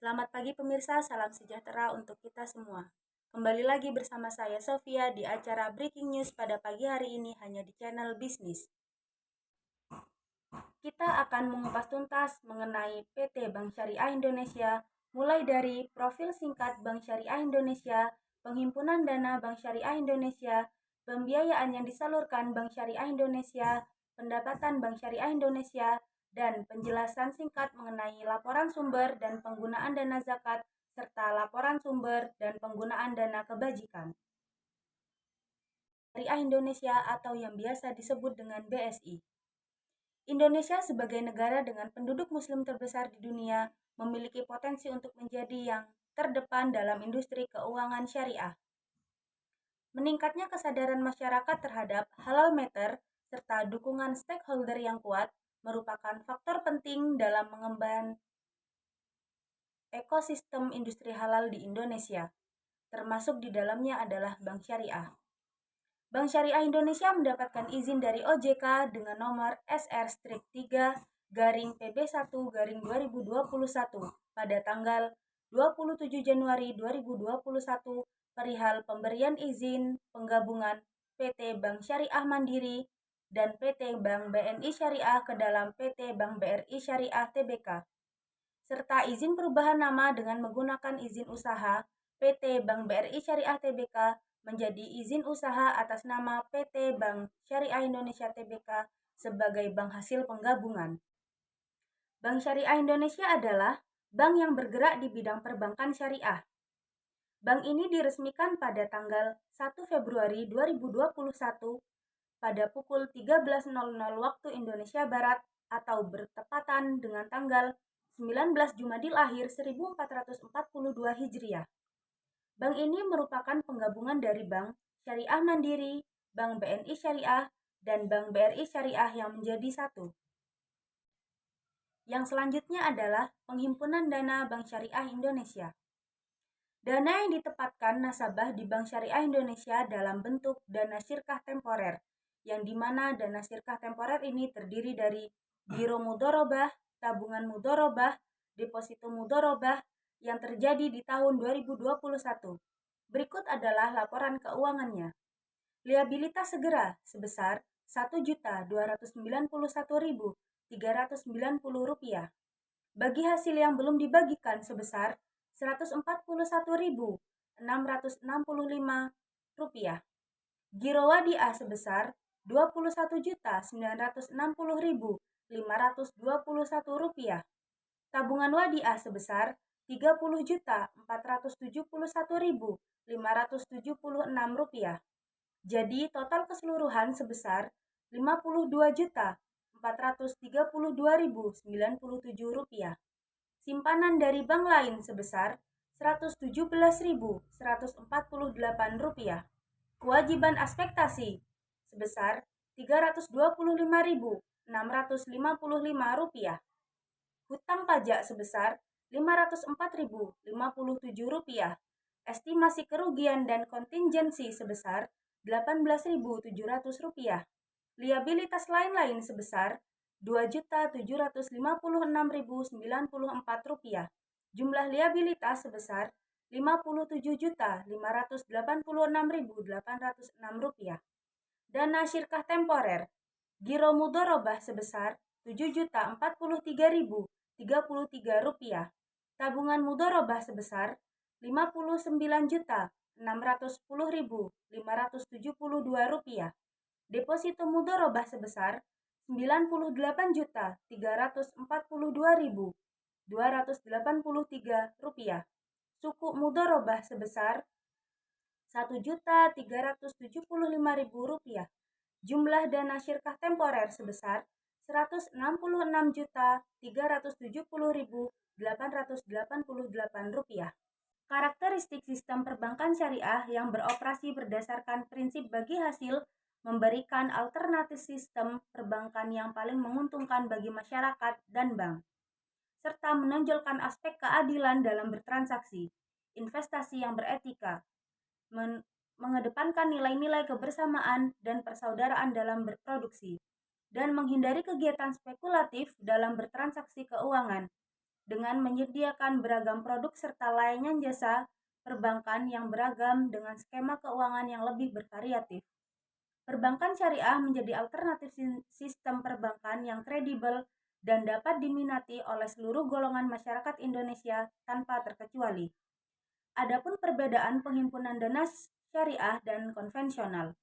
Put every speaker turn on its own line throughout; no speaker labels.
Selamat pagi pemirsa, salam sejahtera untuk kita semua. Kembali lagi bersama saya Sofia di acara Breaking News pada pagi hari ini hanya di channel Bisnis. Kita akan mengupas tuntas mengenai PT Bank Syariah Indonesia, mulai dari profil singkat Bank Syariah Indonesia, penghimpunan dana Bank Syariah Indonesia, pembiayaan yang disalurkan Bank Syariah Indonesia, pendapatan Bank Syariah Indonesia, dan penjelasan singkat mengenai laporan sumber dan penggunaan dana zakat, serta laporan sumber dan penggunaan dana kebajikan. Syariah Indonesia atau yang biasa disebut dengan BSI. Indonesia sebagai negara dengan penduduk muslim terbesar di dunia memiliki potensi untuk menjadi yang terdepan dalam industri keuangan syariah. Meningkatnya kesadaran masyarakat terhadap halal matter serta dukungan stakeholder yang kuat merupakan faktor penting dalam mengembangkan ekosistem industri halal di Indonesia. Termasuk di dalamnya adalah Bank Syariah. Bank Syariah Indonesia mendapatkan izin dari OJK dengan nomor SR-3-PB1-2021 pada tanggal 27 Januari 2021 perihal pemberian izin penggabungan PT Bank Syariah Mandiri dan PT Bank BNI Syariah ke dalam PT Bank BRI Syariah Tbk, serta izin perubahan nama dengan menggunakan izin usaha PT Bank BRI Syariah Tbk menjadi izin usaha atas nama PT Bank Syariah Indonesia Tbk sebagai bank hasil penggabungan. Bank Syariah Indonesia adalah bank yang bergerak di bidang perbankan syariah. Bank ini diresmikan pada tanggal 1 Februari 2021 pada pukul 13.00 waktu Indonesia Barat atau bertepatan dengan tanggal 19 Jumadil Akhir 1442 Hijriah. Bank ini merupakan penggabungan dari Bank Syariah Mandiri, Bank BNI Syariah, dan Bank BRI Syariah yang menjadi satu. Yang selanjutnya adalah penghimpunan dana Bank Syariah Indonesia. Dana yang ditempatkan nasabah di Bank Syariah Indonesia dalam bentuk dana syirkah temporer, yang dimana dana syirkah temporer ini terdiri dari giro mudorobah, tabungan mudorobah, deposito mudorobah yang terjadi di tahun 2021. Berikut adalah laporan keuangannya. Liabilitas segera sebesar Rp1.291.390. Bagi hasil yang belum dibagikan sebesar Rp141.665. Giro wadiah sebesar Rp29.960.521. Tabungan wadiah sebesar Rp30.471.576. Jadi total keseluruhan sebesar Rp52.432.097. Simpanan dari bank lain sebesar Rp117.148. Kewajiban aspektasi sebesar Rp325.655. Hutang pajak sebesar Rp504.057. Estimasi kerugian dan kontingensi sebesar Rp18.700. Liabilitas lain-lain sebesar Rp2.756.094. Jumlah liabilitas sebesar Rp57.586.806. Dana syirkah temporer giro mudorobah sebesar Rp7.043.033. Tabungan mudorobah sebesar Rp59.610.572. Deposito mudorobah sebesar Rp93.342.283. Suku mudorobah sebesar Rp1.375.000. Jumlah dana syirkah temporer sebesar Rp166.370.888. Karakteristik sistem perbankan syariah yang beroperasi berdasarkan prinsip bagi hasil memberikan alternatif sistem perbankan yang paling menguntungkan bagi masyarakat dan bank, serta menonjolkan aspek keadilan dalam bertransaksi, investasi yang beretika, mengedepankan nilai-nilai kebersamaan dan persaudaraan dalam berproduksi, dan menghindari kegiatan spekulatif dalam bertransaksi keuangan. dengan menyediakan beragam produk serta layanan jasa perbankan yang beragam dengan skema keuangan yang lebih bervariatif. Perbankan syariah menjadi alternatif sistem perbankan yang kredibel dan dapat diminati oleh seluruh golongan masyarakat Indonesia tanpa terkecuali. Adapun perbedaan penghimpunan dana syariah dan konvensional.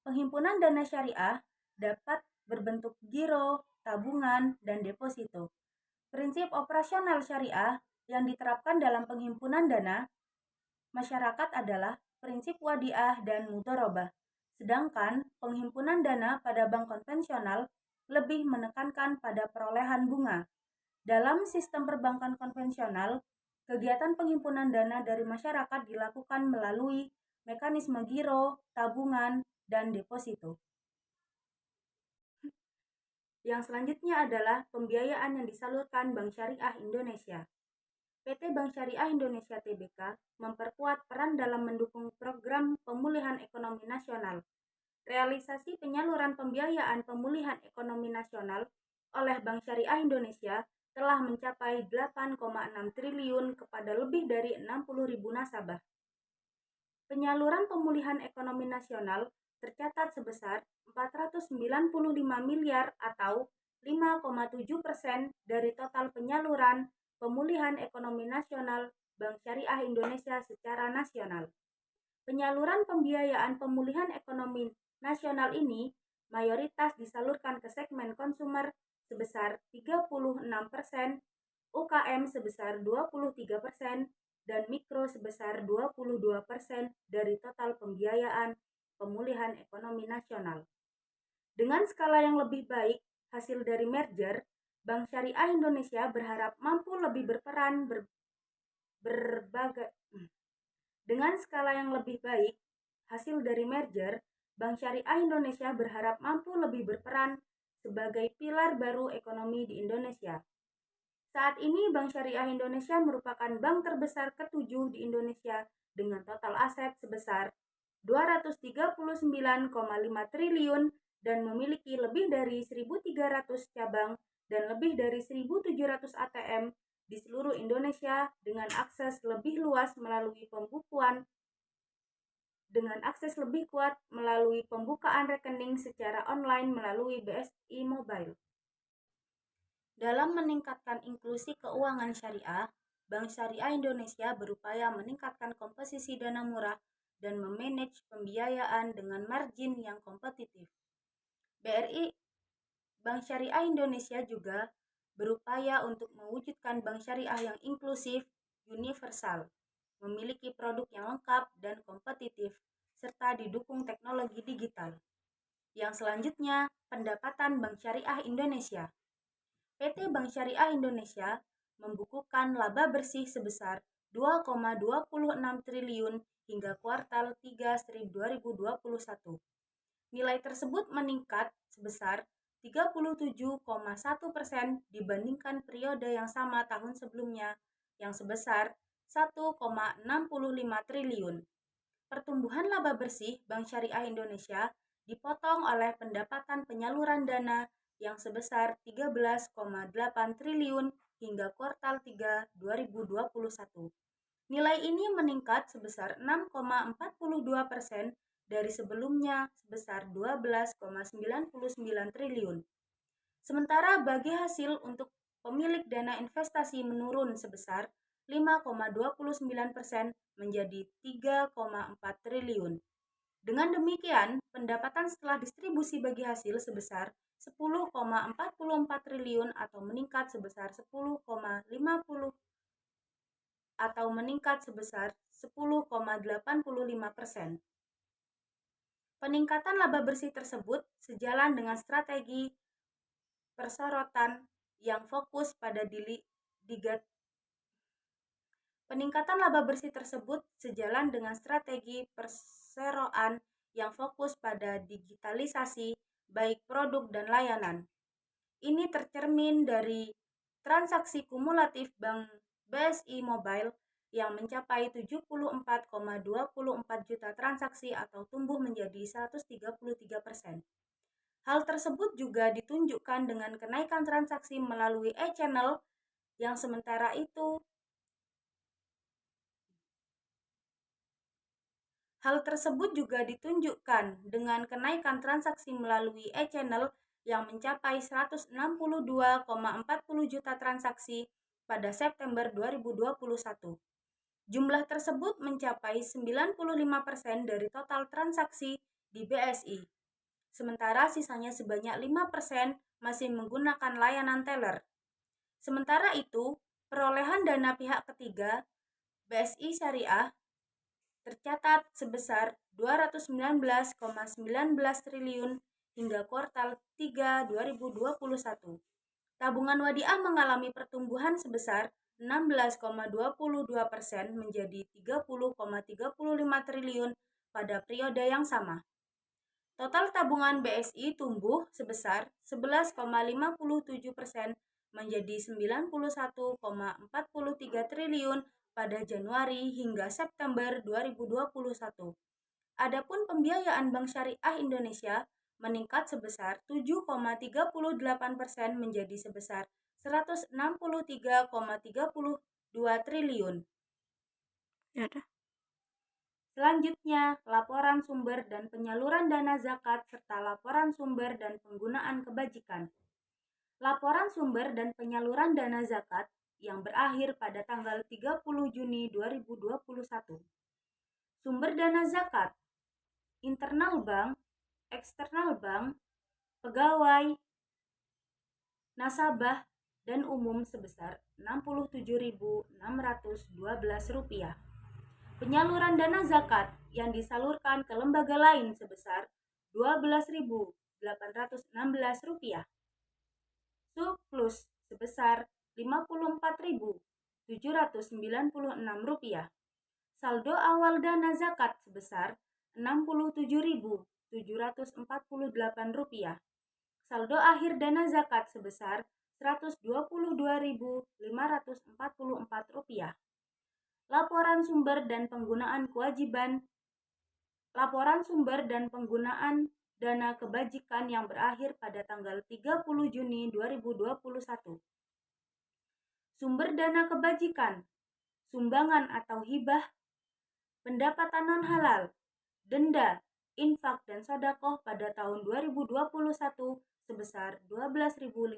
Penghimpunan dana syariah dapat berbentuk giro, tabungan, dan deposito. Prinsip operasional syariah yang diterapkan dalam penghimpunan dana masyarakat adalah prinsip wadiah dan mudharabah. Sedangkan penghimpunan dana pada bank konvensional lebih menekankan pada perolehan bunga. Dalam sistem perbankan konvensional, kegiatan penghimpunan dana dari masyarakat dilakukan melalui mekanisme giro, tabungan, dan deposito. Yang selanjutnya adalah pembiayaan yang disalurkan Bank Syariah Indonesia. PT Bank Syariah Indonesia Tbk memperkuat peran dalam mendukung program pemulihan ekonomi nasional. Realisasi penyaluran pembiayaan pemulihan ekonomi nasional oleh Bank Syariah Indonesia telah mencapai 8,6 triliun kepada lebih dari 60.000 nasabah. Penyaluran pemulihan ekonomi nasional tercatat sebesar 495 miliar atau 5,7% dari total penyaluran pemulihan ekonomi nasional Bank Syariah Indonesia secara nasional. Penyaluran pembiayaan pemulihan ekonomi nasional ini mayoritas disalurkan ke segmen konsumer sebesar 36%, UKM sebesar 23%, dan mikro sebesar 22% dari total pembiayaan pemulihan ekonomi nasional. Dengan skala yang lebih baik hasil dari merger, Bank Syariah Indonesia berharap mampu lebih berperan Dengan skala yang lebih baik hasil dari merger, Bank Syariah Indonesia berharap mampu lebih berperan sebagai pilar baru ekonomi di Indonesia. Saat ini Bank Syariah Indonesia merupakan bank terbesar ke-7 di Indonesia dengan total aset sebesar 239,5 triliun dan memiliki lebih dari 1.300 cabang dan lebih dari 1.700 ATM di seluruh Indonesia dengan akses lebih luas melalui pembukaan rekening secara online melalui BSI Mobile. Dalam meningkatkan inklusi keuangan syariah, Bank Syariah Indonesia berupaya meningkatkan komposisi dana murah dan memanage pembiayaan dengan margin yang kompetitif. Bank Syariah Indonesia juga berupaya untuk mewujudkan bank syariah yang inklusif, universal, memiliki produk yang lengkap dan kompetitif, serta didukung teknologi digital. Yang selanjutnya, pendapatan Bank Syariah Indonesia. PT Bank Syariah Indonesia membukukan laba bersih sebesar 2,26 triliun hingga kuartal 3 2021. Nilai tersebut meningkat sebesar 37,1% dibandingkan periode yang sama tahun sebelumnya yang sebesar 1,65 triliun. Pertumbuhan laba bersih Bank Syariah Indonesia dipotong oleh pendapatan penyaluran dana yang sebesar 13,8 triliun hingga kuartal 3 2021. Nilai ini meningkat sebesar 6,42% dari sebelumnya sebesar 12,99 triliun. Sementara bagi hasil untuk pemilik dana investasi menurun sebesar 5,29% menjadi 3,4 triliun. Dengan demikian, pendapatan setelah distribusi bagi hasil sebesar 10,44 triliun atau meningkat sebesar 10,85%. Peningkatan laba bersih tersebut sejalan dengan strategi persorotan yang fokus pada digitalisasi baik produk dan layanan. Ini tercermin dari transaksi kumulatif Bank BSI Mobile yang mencapai 74,24 juta transaksi atau tumbuh menjadi 133%. Hal tersebut juga ditunjukkan dengan kenaikan transaksi melalui e-channel yang sementara itu. Hal tersebut juga ditunjukkan dengan kenaikan transaksi melalui e-channel yang mencapai 162,40 juta transaksi pada September 2021. Jumlah tersebut mencapai 95% dari total transaksi di BSI. Sementara sisanya sebanyak 5% masih menggunakan layanan teller. Sementara itu, perolehan dana pihak ketiga BSI Syariah tercatat sebesar 219,19 triliun hingga kuartal 3 2021. Tabungan wadiah mengalami pertumbuhan sebesar 16,22% menjadi 30,35 triliun pada periode yang sama. Total tabungan BSI tumbuh sebesar 11,57% menjadi 91,43 triliun pada Januari hingga September 2021. Adapun pembiayaan Bank Syariah Indonesia meningkat sebesar 7,38% menjadi sebesar 163,32 triliun.
Ya udah.
Selanjutnya, laporan sumber dan penyaluran dana zakat serta laporan sumber dan penggunaan kebajikan. Laporan sumber dan penyaluran dana zakat yang berakhir pada tanggal 30 Juni 2021. Sumber dana zakat, internal bank, eksternal bank, pegawai, nasabah, dan umum sebesar Rp67.612. Penyaluran dana zakat yang disalurkan ke lembaga lain sebesar Rp12.816. Surplus sebesar Rp54.796. Saldo awal dana zakat sebesar Rp67.748. Saldo akhir dana zakat sebesar Rp122.544. Laporan sumber dan penggunaan kewajiban. Laporan sumber dan penggunaan dana kebajikan yang berakhir pada tanggal 30 Juni 2021. Sumber dana kebajikan, sumbangan atau hibah, pendapatan non-halal, denda, infak dan sedekah pada tahun 2021 sebesar Rp12.505.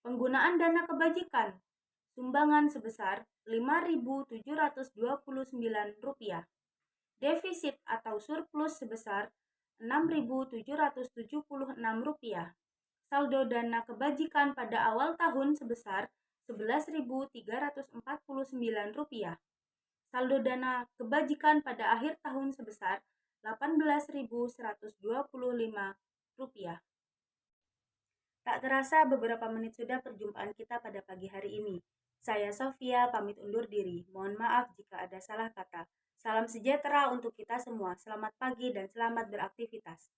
Penggunaan dana kebajikan, sumbangan sebesar Rp5.729. Defisit atau surplus sebesar Rp6.776. Saldo dana kebajikan pada awal tahun sebesar Rp11.349. Saldo dana kebajikan pada akhir tahun sebesar Rp18.125. Tak terasa beberapa menit sudah perjumpaan kita pada pagi hari ini. Saya Sofia pamit undur diri. Mohon maaf jika ada salah kata. Salam sejahtera untuk kita semua. Selamat pagi dan selamat beraktivitas.